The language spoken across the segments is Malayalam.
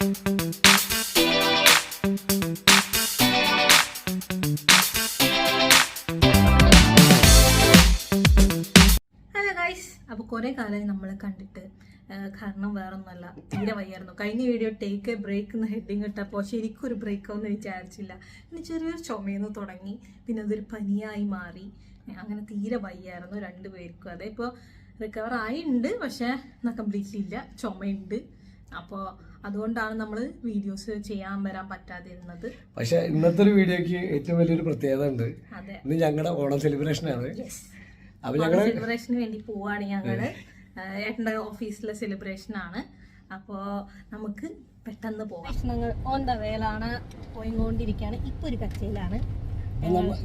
അപ്പോൾ കുറേ കാലമായി നമ്മളെ കണ്ടിട്ട്, കാരണം വേറൊന്നുമല്ല, തീരെ വയ്യായിരുന്നു. കഴിഞ്ഞ വീഡിയോ ടേക്ക് എ ബ്രേക്ക് എന്ന് ഹെഡിങ് ഇട്ടപ്പോൾ ശരിക്കും ഒരു ബ്രേക്കാവെന്ന് വിചാരിച്ചില്ല. പിന്നെ ചെറിയൊരു ചുമയെന്ന് തുടങ്ങി, പിന്നെ അതൊരു പനിയായി മാറി. അങ്ങനെ തീരെ വയ്യായിരുന്നു രണ്ടുപേർക്കും. അതെ, ഇപ്പോൾ റിക്കവർ ആയിട്ടുണ്ട്, പക്ഷേ എന്നാൽ കംപ്ലീറ്റ്ലി ഇല്ല, ചുമയുണ്ട്. അപ്പോൾ അതുകൊണ്ടാണ് നമ്മൾ വീഡിയോസ് ചെയ്യാൻ വരാൻ പറ്റാതിരുന്നത്. പക്ഷെ ഇന്നത്തെ ഒരു വീഡിയോക്ക് ഏറ്റവും വലിയൊരു പ്രത്യേകത ഉണ്ട്. ഇന്ന് ഞങ്ങളുടെ ഓണം സെലിബ്രേഷൻ ആണ്. അപ്പൊ ഞങ്ങള് സെലിബ്രേഷന് വേണ്ടി പോവാണ്. ഞങ്ങള് ഏട്ടൻ്റെ ഓഫീസിലെ സെലിബ്രേഷൻ ആണ്. അപ്പോ നമുക്ക് പെട്ടെന്ന് പോകാം. ഞങ്ങൾ ഓൺ ദ വേലാണ്, പോയിക്കൊണ്ടിരിക്കുകയാണ്. ഇപ്പൊ ഒരു കച്ചയിലാണ്.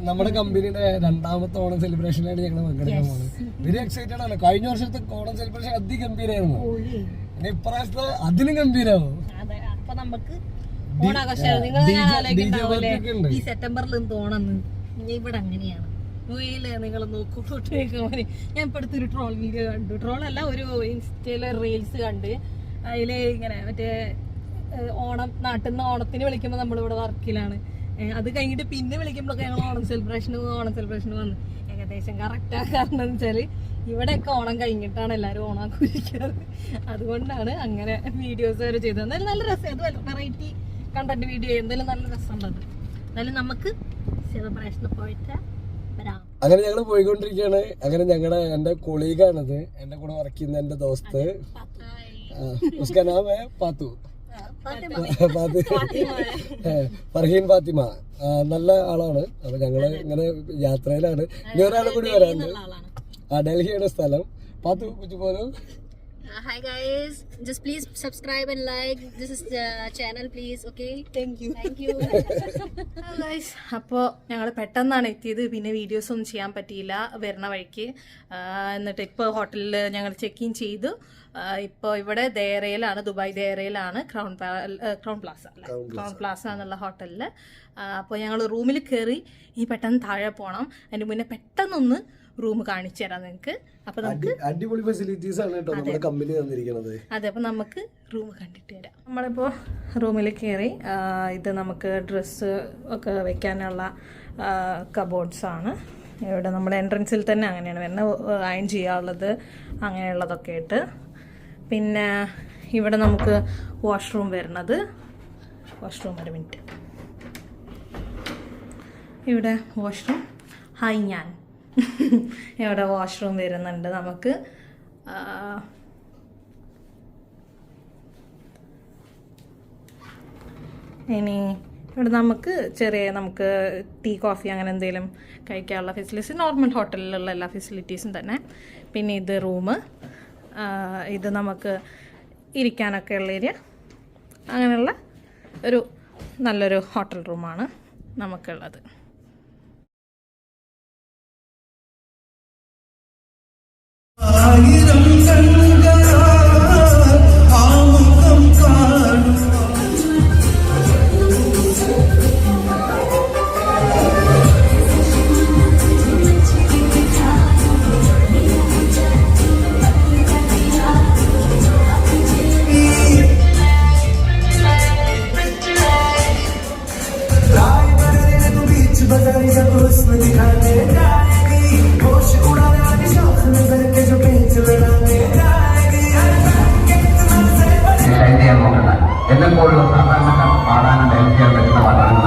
നമ്മുടെ കമ്പനിയുടെ രണ്ടാമത്തെ ഓണം സെലിബ്രേഷനാണ് ഞങ്ങൾ പങ്കെടുക്കാൻ പോകുന്നത്. വെരി എക്സൈറ്റഡ് ആണ്. കഴിഞ്ഞ വർഷത്തെ ഓണം സെലിബ്രേഷൻ അതിഗംഭീരായിരുന്നു. ഇപ്രാവശ്യത്തെ അതിലും ഗംഭീരാവും. അതെ, അപ്പൊ നമുക്ക് ഓണാഘോഷം നിങ്ങൾ ഈ സെപ്റ്റംബറിൽ തോന്നുന്നു. ഇവിടെ അങ്ങനെയാണ്. നിങ്ങൾ നോക്കൂട്ടേക്ക് മോനെ. ഞാൻ ഇപ്പൊ അടുത്തൊരു ട്രോൾ വീഡിയോ കണ്ടു. ട്രോളല്ല, ഒരു ഇൻസ്റ്റയിലെ റീൽസ് കണ്ട്. അതില് ഇങ്ങനെ മറ്റേ ഓണം, നാട്ടിൽ നിന്ന് ഓണത്തിന് വിളിക്കുമ്പോൾ നമ്മളിവിടെ വർക്കിലാണ്. അത് കഴിഞ്ഞിട്ട് പിന്നെ വിളിക്കുമ്പോഴൊക്കെ ഞങ്ങൾ ഓണം സെലിബ്രേഷന് വന്നു. ഏകദേശം കറക്റ്റാ. കാരണം എന്ന് വെച്ചാൽ ഇവിടെയൊക്കെ ഓണം കഴിഞ്ഞിട്ടാണ് എല്ലാവരും ഓണം ആഘോഷിക്കാറ്. അതുകൊണ്ടാണ് അങ്ങനെ വീഡിയോസ് വരെ ചെയ്തത്. എന്നാലും നല്ല രസം. അത് വെറൈറ്റി കണ്ടന്റ് വീഡിയോ, എന്തായാലും നല്ല രസമുള്ളത്. എന്നാലും നമുക്ക് സെലിബ്രേഷന് പോയിട്ട് അങ്ങനെ ഞങ്ങൾ പോയിക്കൊണ്ടിരിക്കുകയാണ്. അങ്ങനെ എന്റെ കൊളീഗാണത്, എന്റെ കൂടെ വർക്ക് ചെയ്യുന്ന എന്റെ ദോസ്ത്. ഉസ്കാ നാം ഹൈ പാത്തു, ഫർഹീൻ ഫാത്തിമ. നല്ല ആളാണ്. അപ്പൊ ഞങ്ങള് ഇങ്ങനെ യാത്രയിലാണ്. ഇനി ഒരാളെ കൂടി വരാനുണ്ട്. ഡൽഹിയുടെ സ്ഥലം. പാത്തു കുറിച്ച് പോലും. Hi guys, just please subscribe and like this is the channel please. Okay, thank you. Hello guys, അപ്പോൾ ഞങ്ങൾ പെട്ടെന്നാണ് എത്തിയത്. പിന്നെ വീഡിയോസ് ഒന്നും ചെയ്യാൻ പറ്റിയില്ല വരുന്ന വഴിക്ക്. എന്നിട്ട് ഇപ്പോൾ ഹോട്ടലിൽ ഞങ്ങൾ ചെക്ക് ഇൻ ചെയ്തു. ഇപ്പോൾ ഇവിടെ ദേറയിലാണ്, ദുബായ് ദേറയിലാണ്, ക്രൗൺ പ്ലാസ എന്നുള്ള ഹോട്ടലിൽ. അപ്പോൾ ഞങ്ങൾ റൂമിൽ കയറി. ഇനി പെട്ടെന്ന് താഴെ പോകണം. അതിന് മുന്നേ പെട്ടെന്നൊന്ന് റൂം കാണിച്ചു തരാം നിങ്ങൾക്ക്. അപ്പൊ നമുക്ക് അടിപൊളി ഫെസിലിറ്റീസ് ആണ് കേട്ടോ നമ്മുടെ കമ്പനി തന്നിരിക്കുന്നത്. അതെ, അപ്പൊ നമുക്ക് റൂം കണ്ടിട്ട് വരാം. നമ്മളിപ്പോ റൂമിൽ കയറി. ഇത് നമുക്ക് ഡ്രസ്സ് ഒക്കെ വെക്കാനുള്ള കബോർഡ്സ് ആണ്. ഇവിടെ നമ്മുടെ എൻട്രൻസിൽ തന്നെ അങ്ങനെയാണ് വരുന്നത്. അയൺ ചെയ്യാനുള്ളത് അങ്ങനെയുള്ളതൊക്കെ ഇട്ട്. പിന്നെ ഇവിടെ നമുക്ക് വാഷ്റൂം വരുന്നത്. വാഷ്റൂം ഒരു മിനിറ്റ്. ഇവിടെ വാഷ്റൂം. ഹായ്, ഞാൻ ഇവിടെ വാഷ്റൂം വരുന്നുണ്ട് നമുക്ക്. ഇനി ഇവിടെ നമുക്ക് നമുക്ക് ടീ, കോഫി അങ്ങനെ എന്തെങ്കിലും കഴിക്കാനുള്ള ഫെസിലിറ്റീസ്, നോർമൽ ഹോട്ടലിലുള്ള എല്ലാ ഫെസിലിറ്റീസും തന്നെ. പിന്നെ ഇത് റൂം. ഇത് നമുക്ക് ഇരിക്കാനൊക്കെ ഉള്ള ഏരിയ. അങ്ങനെയുള്ള ഒരു നല്ലൊരു ഹോട്ടൽ റൂമാണ് നമുക്കുള്ളത്. എന്നെപ്പോലുള്ള സാധാരണക്കാർ പാടാനും ഡയൽ ചെയ്യാൻ പറ്റുന്ന പാടാനും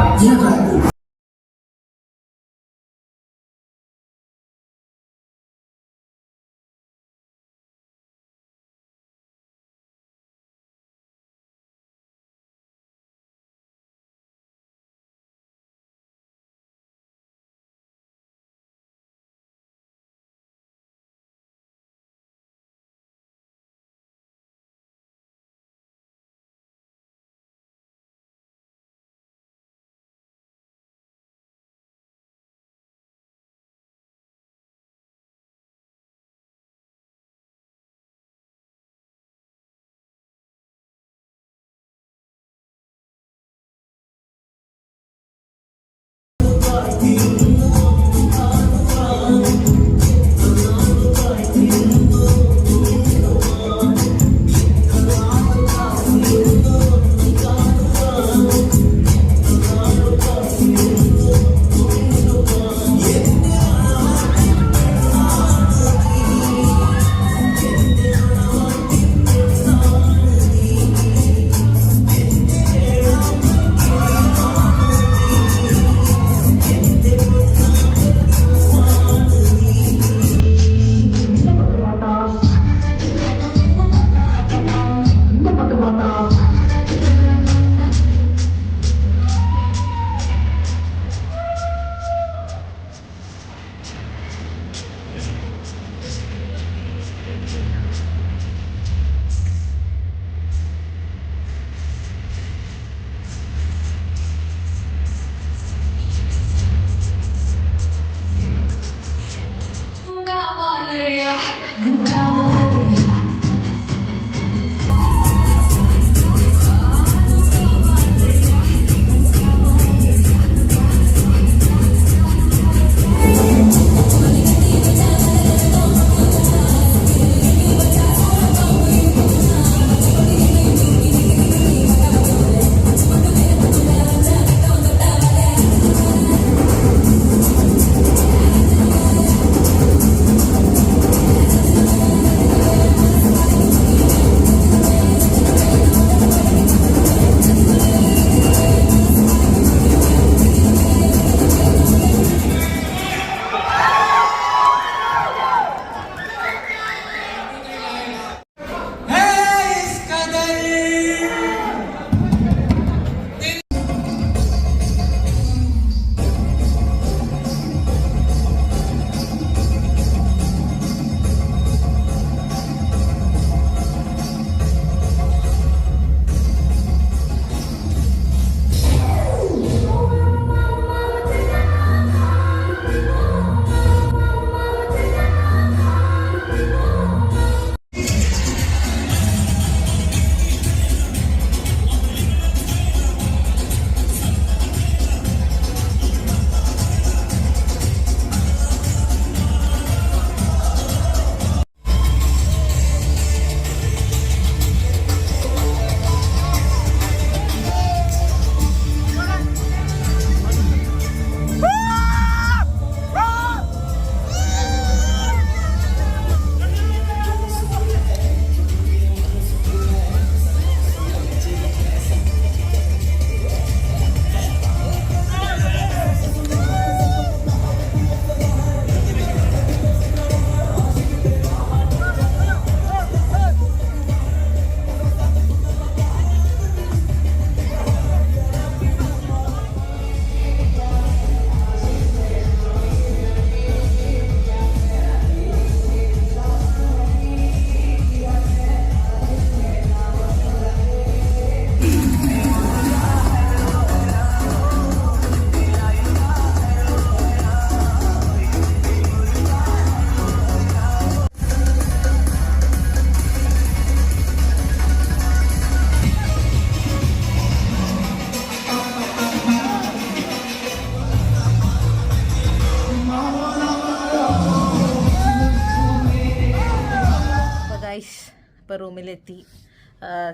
എത്തി.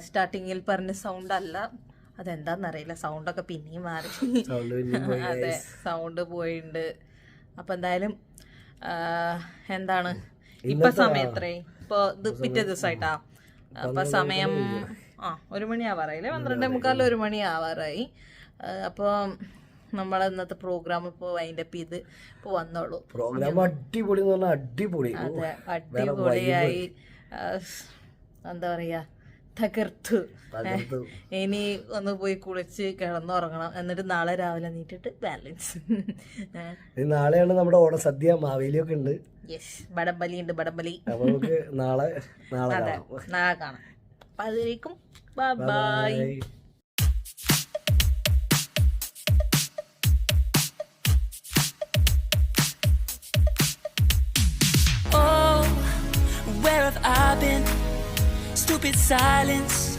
സ്റ്റാർട്ടിങ്ങിൽ പറഞ്ഞ സൗണ്ട് അല്ല, അതെന്താന്നറിയില്ല, സൗണ്ടൊക്കെ പിന്നെയും മാറി. അതെ, സൗണ്ട് പോയിട്ടുണ്ട്. അപ്പം എന്തായാലും എന്താണ് ഇപ്പൊ സമയം എത്രയും ഇപ്പൊ പിറ്റേ ദിവസമായിട്ടാ. അപ്പൊ സമയം 1 മണി ആവാറായില്ലേ, 12:45 1 മണി ആവാറായി. അപ്പോൾ നമ്മളെ ഇന്നത്തെ പ്രോഗ്രാം ഇപ്പോൾ വൈൻഡപ്പ് ചെയ്ത് ഇപ്പോൾ വന്നോളൂ. പ്രോഗ്രാം അടിപൊളി എന്ന് പറഞ്ഞാൽ അടിപൊളി. അതെ, അടിപൊളിയായി. എന്താ പറയാ, തകർത്തു. ഇനി ഒന്ന് പോയി കുളിച്ച് കിടന്നുറങ്ങണം, എന്നിട്ട് നാളെ രാവിലെ നീട്ടിട്ട് ബാലൻസ്. നാളെയാണ് നമ്മുടെ ഓണസദ്യ, മാവേലിയൊക്കെ ഉണ്ട്. യെസ്, ബടംബലി ഉണ്ട്, ബടംബലി. അപ്പൊ നമുക്ക് നാളെ കാണാം. അപ്പൊ അതിലേക്കും by. Where have I been? Stupid silence